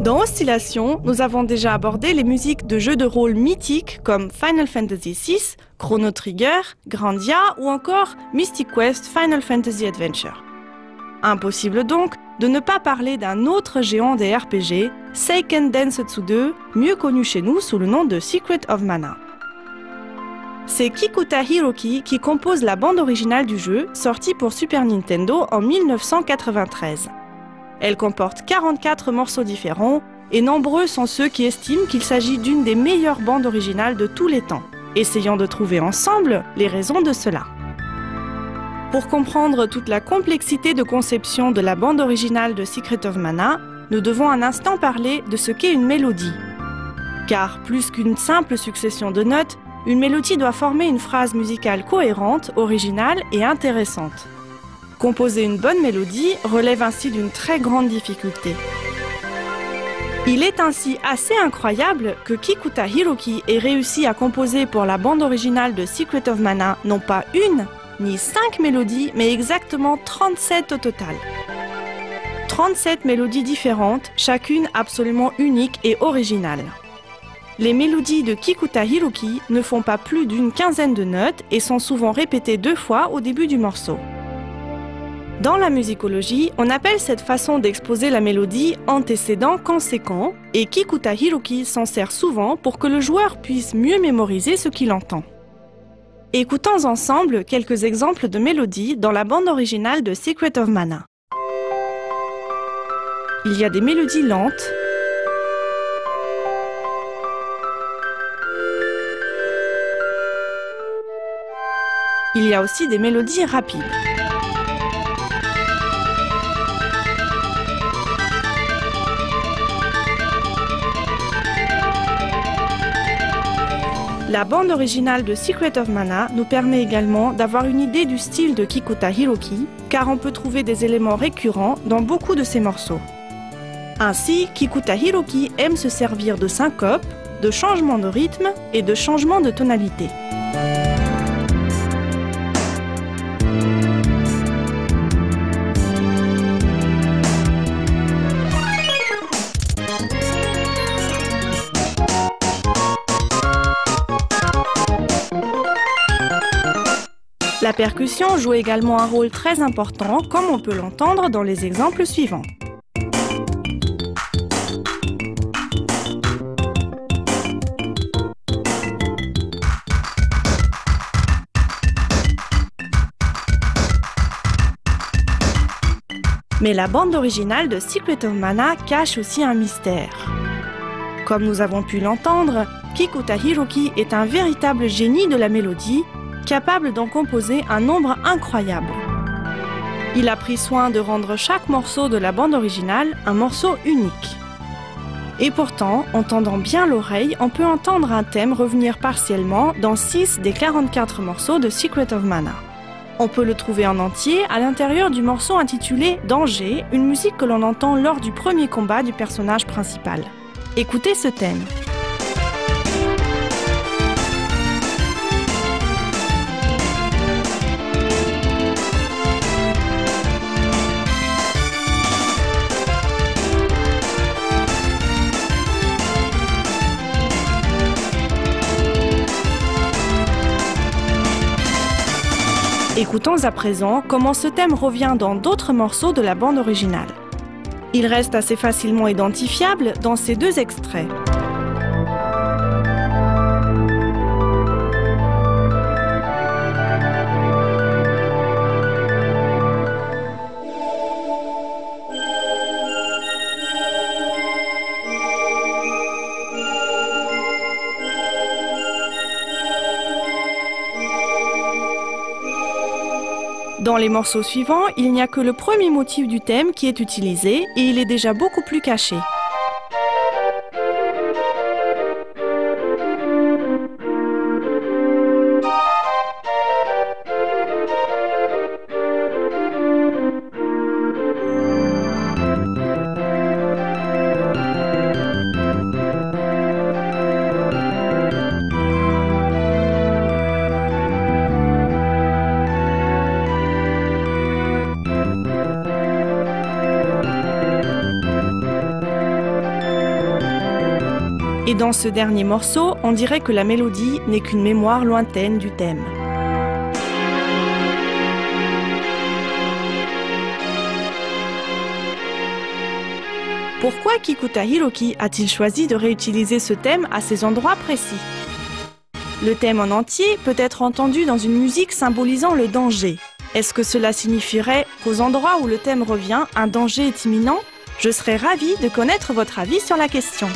Dans Oscillation, nous avons déjà abordé les musiques de jeux de rôle mythiques comme Final Fantasy VI, Chrono Trigger, Grandia ou encore Mystic Quest Final Fantasy Adventure. Impossible donc de ne pas parler d'un autre géant des RPG, Seiken Densetsu 2, mieux connu chez nous sous le nom de Secret of Mana. C'est Kikuta Hiroki qui compose la bande originale du jeu, sortie pour Super Nintendo en 1993. Elle comporte 44 morceaux différents et nombreux sont ceux qui estiment qu'il s'agit d'une des meilleures bandes originales de tous les temps. Essayons de trouver ensemble les raisons de cela. Pour comprendre toute la complexité de conception de la bande originale de Secret of Mana, nous devons un instant parler de ce qu'est une mélodie. Car plus qu'une simple succession de notes, une mélodie doit former une phrase musicale cohérente, originale et intéressante. Composer une bonne mélodie relève ainsi d'une très grande difficulté. Il est ainsi assez incroyable que Kikuta Hiroki ait réussi à composer pour la bande originale de Secret of Mana non pas une, ni 5 mélodies, mais exactement 37 au total. 37 mélodies différentes, chacune absolument unique et originale. Les mélodies de Kikuta Hiroki ne font pas plus d'une quinzaine de notes et sont souvent répétées 2 fois au début du morceau. Dans la musicologie, on appelle cette façon d'exposer la mélodie antécédent-conséquent et Kikuta Hiroki s'en sert souvent pour que le joueur puisse mieux mémoriser ce qu'il entend. Écoutons ensemble quelques exemples de mélodies dans la bande originale de Secret of Mana. Il y a des mélodies lentes, il y a aussi des mélodies rapides. La bande originale de Secret of Mana nous permet également d'avoir une idée du style de Kikuta Hiroki, car on peut trouver des éléments récurrents dans beaucoup de ses morceaux. Ainsi, Kikuta Hiroki aime se servir de syncopes, de changements de rythme et de changements de tonalité. La percussion joue également un rôle très important, comme on peut l'entendre dans les exemples suivants. Mais la bande originale de Secret of Mana cache aussi un mystère. Comme nous avons pu l'entendre, Kikuta Hiroki est un véritable génie de la mélodie, capable d'en composer un nombre incroyable. Il a pris soin de rendre chaque morceau de la bande originale un morceau unique. Et pourtant, en tendant bien l'oreille, on peut entendre un thème revenir partiellement dans 6 des 44 morceaux de Secret of Mana. On peut le trouver en entier à l'intérieur du morceau intitulé « Danger », une musique que l'on entend lors du premier combat du personnage principal. Écoutez ce thème. Écoutons à présent comment ce thème revient dans d'autres morceaux de la bande originale. Il reste assez facilement identifiable dans ces 2 extraits. Dans les morceaux suivants, il n'y a que le premier motif du thème qui est utilisé et il est déjà beaucoup plus caché. Et dans ce dernier morceau, on dirait que la mélodie n'est qu'une mémoire lointaine du thème. Pourquoi Kikuta Hiroki a-t-il choisi de réutiliser ce thème à ces endroits précis? Le thème en entier peut être entendu dans une musique symbolisant le danger. Est-ce que cela signifierait qu'aux endroits où le thème revient, un danger est imminent? Je serais ravie de connaître votre avis sur la question.